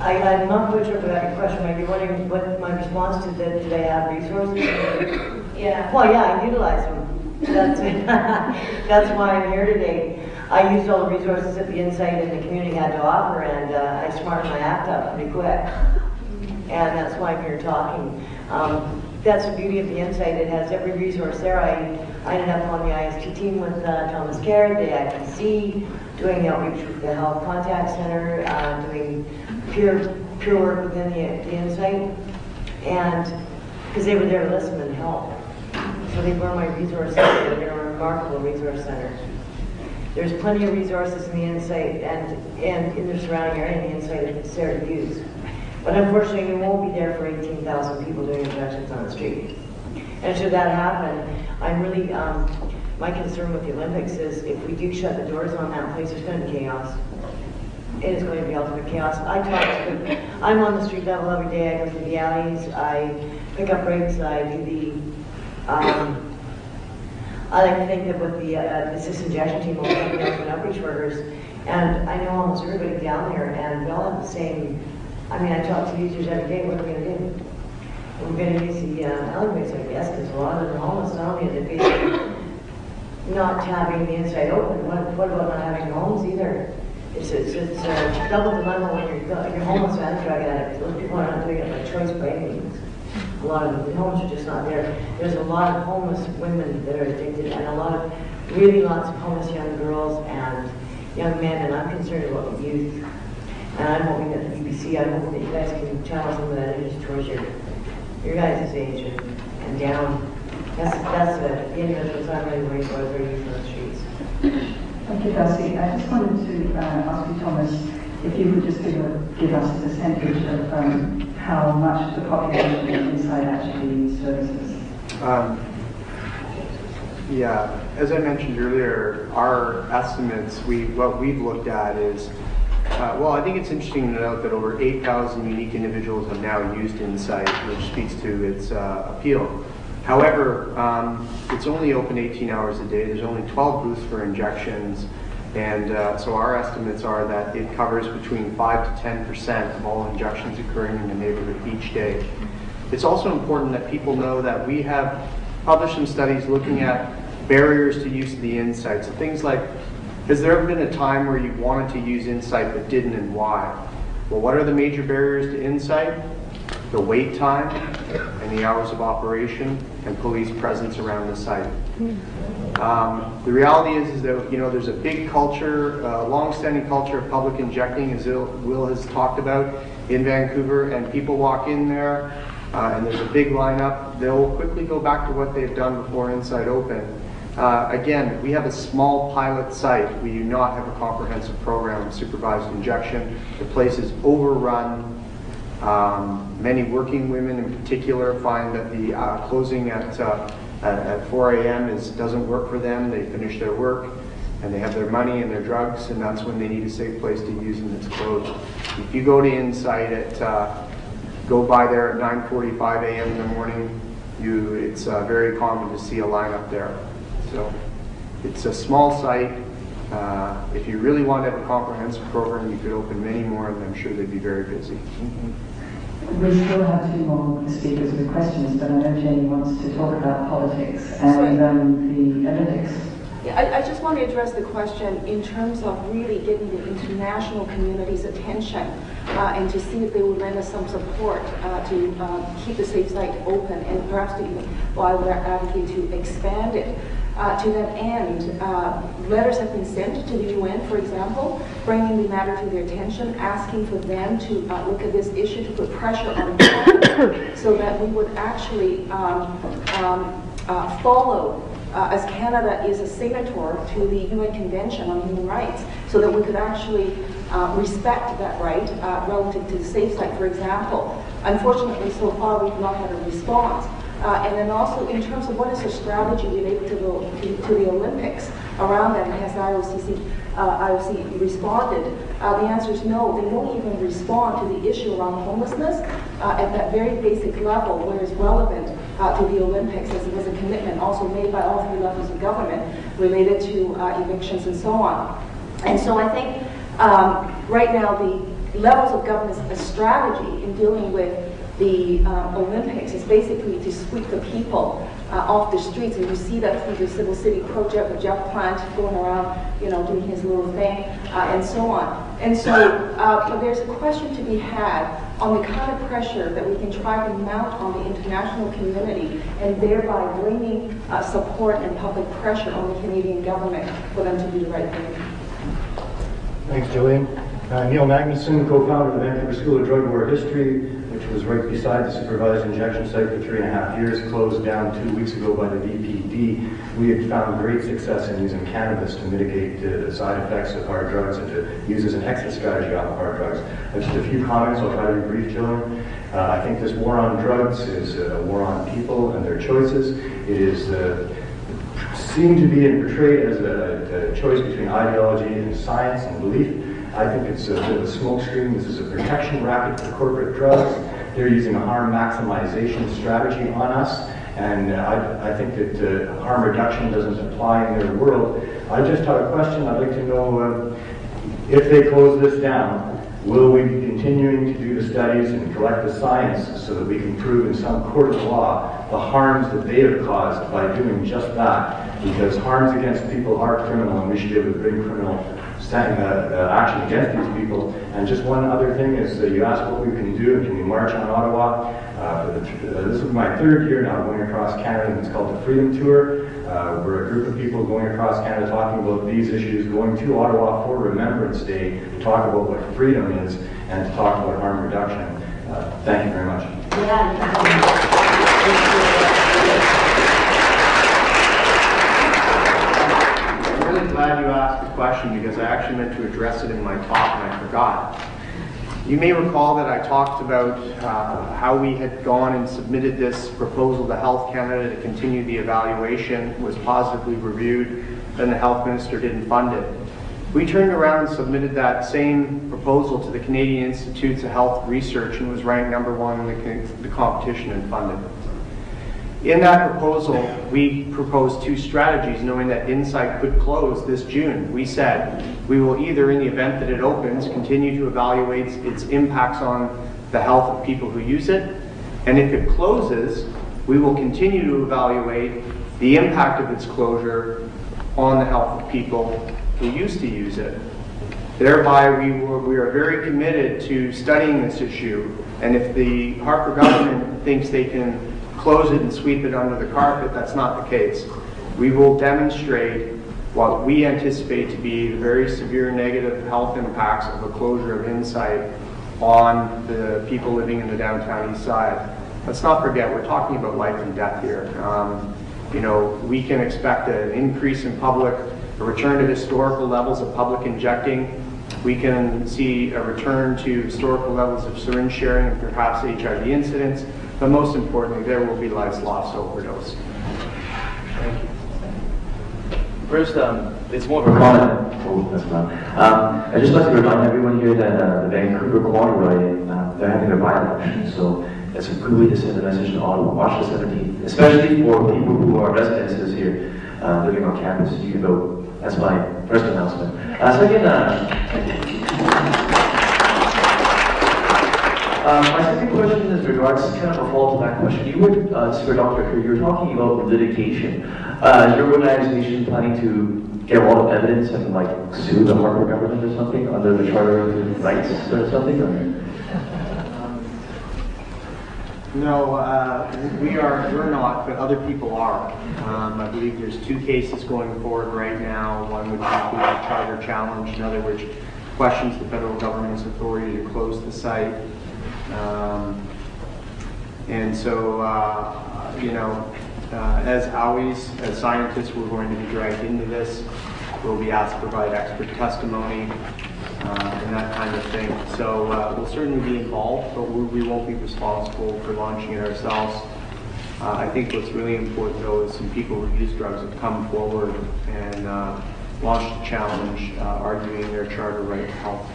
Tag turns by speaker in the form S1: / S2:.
S1: I'm not quite sure about your question. Maybe wondering what my response to that. Do they have resources?
S2: Yeah.
S1: Well, yeah, I utilize them. That's why I'm here today. I used all the resources that the Insite and the community had to offer, and I smartened my act up pretty quick. And that's why I'm here talking. That's the beauty of the Insite. It has every resource there. I ended up on the IST team with Thomas Care, the IPC, doing the outreach with the Health Contact Center, doing peer work within the Insite, and because they were there to listen and help. So they were my resource center. They're a remarkable resource center. There's plenty of resources in the Insite and in the surrounding area in the Insite if it's there to use. But unfortunately, we won't be there for 18,000 people doing injections on the street. And should that happen, I'm really, my concern with the Olympics is if we do shut the doors on that place, there's going to be chaos. It is going to be ultimate chaos. I'm on the street level every day. I go through the alleys. I pick up breaks. I do the, I like to think that with the assist injection team, we'll have the outreach workers. And I know almost everybody down there, and we all have the same. I mean, I talk to users every day. What are we going to do? We're going to use the alleyways, I guess, because a lot of them are homeless. Not only are they basically not having the Insite open, what about not having homes either? It's a double dilemma when you're homeless and a drug addict. Those people are not doing it by choice by any means. A lot of the homes are just not there. There's a lot of homeless women that are addicted, and a lot of lots of homeless young girls and young men, and I'm concerned about the youth. And I'm hoping that the UBC, I'm hoping that you guys can channel some of that energy towards your guys' age and down. That's the individuals I'm really worried about, are youth on the streets.
S3: Thank you, Darcy. I just wanted to ask you, Thomas, if you could just give us a percentage of how much the population inside actually needs services.
S4: Yeah, as I mentioned earlier, our estimates, what we've looked at is, well, I think it's interesting to note that over 8,000 unique individuals have now used Insite, which speaks to its appeal. However, it's only open 18 hours a day. There's only 12 booths for injections, and so our estimates are that it covers between 5 to 10% of all injections occurring in the neighborhood each day. It's also important that people know that we have published some studies looking at barriers to use of the Insite. So things like, has there ever been a time where you wanted to use Insite but didn't, and why? Well, what are the major barriers to Insite? The wait time and the hours of operation and police presence around the site. The reality is that there's a big culture, long-standing culture of public injecting, as Will has talked about in Vancouver, and people walk in there and there's a big lineup. They'll quickly go back to what they've done before Insite opened. Again, we have a small pilot site. We do not have a comprehensive program of supervised injection. The place is overrun. Many working women in particular find that the closing at 4 a.m. doesn't work for them. They finish their work and they have their money and their drugs, and that's when they need a safe place to use, and it's closed. If you go to Insite go by there at 9:45 a.m. in the morning, it's very common to see a lineup there. So it's a small site. If you really want to have a comprehensive program, you could open many more, and I'm sure they'd be very busy.
S3: We still have 2 more speakers with questions, but I know Jenny wants to talk about politics and the Olympics.
S2: Yeah, I just want to address the question in terms of really getting the international community's attention and to see if they would lend us some support to keep the safe site open, and perhaps to even, while we're advocating to expand it. To that end, letters have been sent to the UN, for example, bringing the matter to their attention, asking for them to look at this issue, to put pressure on Canada so that we would actually follow, as Canada is a signatory to the UN Convention on Human Rights, so that we could actually respect that right relative to the safe site, for example. Unfortunately, so far we've not had a response. And then also in terms of what is the strategy related to the Olympics around that, and has IOC responded? The answer is no. They don't even respond to the issue around homelessness at that very basic level where it's relevant to the Olympics, as it was a commitment also made by all 3 levels of government related to evictions and so on. And so I think right now levels of government's strategy in dealing with the Olympics is basically to sweep the people off the streets, and you see that through the Civil City project with Jeff Plant going around, doing his little thing, and so on. And so there's a question to be had on the kind of pressure that we can try to mount on the international community, and thereby bringing support and public pressure on the Canadian government for them to do the right thing.
S5: Thanks, Jillian. Neil Magnuson, co-founder of the Vancouver School of Drug War History, which was right beside the supervised injection site for 3.5 years, closed down 2 weeks ago by the VPD. We have found great success in using cannabis to mitigate the side effects of hard drugs and to use as an exit strategy off of hard drugs. Just a few comments, I'll try to be brief, Jillian. I think this war on drugs is a war on people and their choices. It is seen to be portrayed as a choice between ideology and science and belief. I think it's a bit of a smokescreen. This is a protection racket for corporate drugs. They're using a harm maximization strategy on us, and I think that harm reduction doesn't apply in their world. I just have a question. I'd like to know if they close this down, will we be continuing to do the studies and collect the science so that we can prove in some court of law the harms that they have caused by doing just that? Because harms against people are criminal, and we should be able to bring criminal action against these people. And just one other thing is you asked what we can do, and can we march on Ottawa? This is my 3rd year now going across Canada, and it's called the Freedom Tour. We're a group of people going across Canada talking about these issues, going to Ottawa for Remembrance Day to talk about what freedom is and to talk about harm reduction. Thank you very much.
S4: I'm really glad you asked the question because I actually meant to address it in my talk and I forgot. You may recall that I talked about how we had gone and submitted this proposal to Health Canada to continue the evaluation. It was positively reviewed, then the Health Minister didn't fund it. We turned around and submitted that same proposal to the Canadian Institutes of Health Research and was ranked #1 in the competition and funded. In that proposal, we proposed 2 strategies, knowing that Insite could close this June. We said we will either, in the event that it opens, continue to evaluate its impacts on the health of people who use it, and if it closes, we will continue to evaluate the impact of its closure on the health of people who used to use it. Thereby, we are very committed to studying this issue, and if the Harper government thinks they can close it and sweep it under the carpet, that's not the case. We will demonstrate what we anticipate to be the very severe negative health impacts of a closure of Insite on the people living in the downtown east side. Let's not forget, we're talking about life and death here. We can expect an increase in a return to historical levels of public injecting. We can see a return to historical levels of syringe sharing and perhaps HIV incidents. But most importantly, there will be lives lost to overdose.
S6: Thank you. First, it's more of a comment. Oh, that's loud. I'd just like to remind everyone here that the Vancouver Quad they're having their by-election, so that's a good way to send a message to Ottawa. Watch the 17th, especially for people who are residences here living on campus. You can vote. That's my first announcement. My second question is regards kind of a follow to that question. You were, for Dr. Kerr, you were talking about litigation. Is your organization planning to get a lot of evidence and like sue the Harper government or something under the Charter of Rights or something? Or?
S4: No, we're not, but other people are. I believe there's 2 cases going forward right now, one which includes a charter challenge, another which questions the federal government's authority to close the site. As always, as scientists, we're going to be dragged into this. We'll be asked to provide expert testimony and that kind of thing. So we'll certainly be involved, but we won't be responsible for launching it ourselves. I think what's really important, though, is some people who use drugs have come forward and launched a challenge arguing their charter right to health.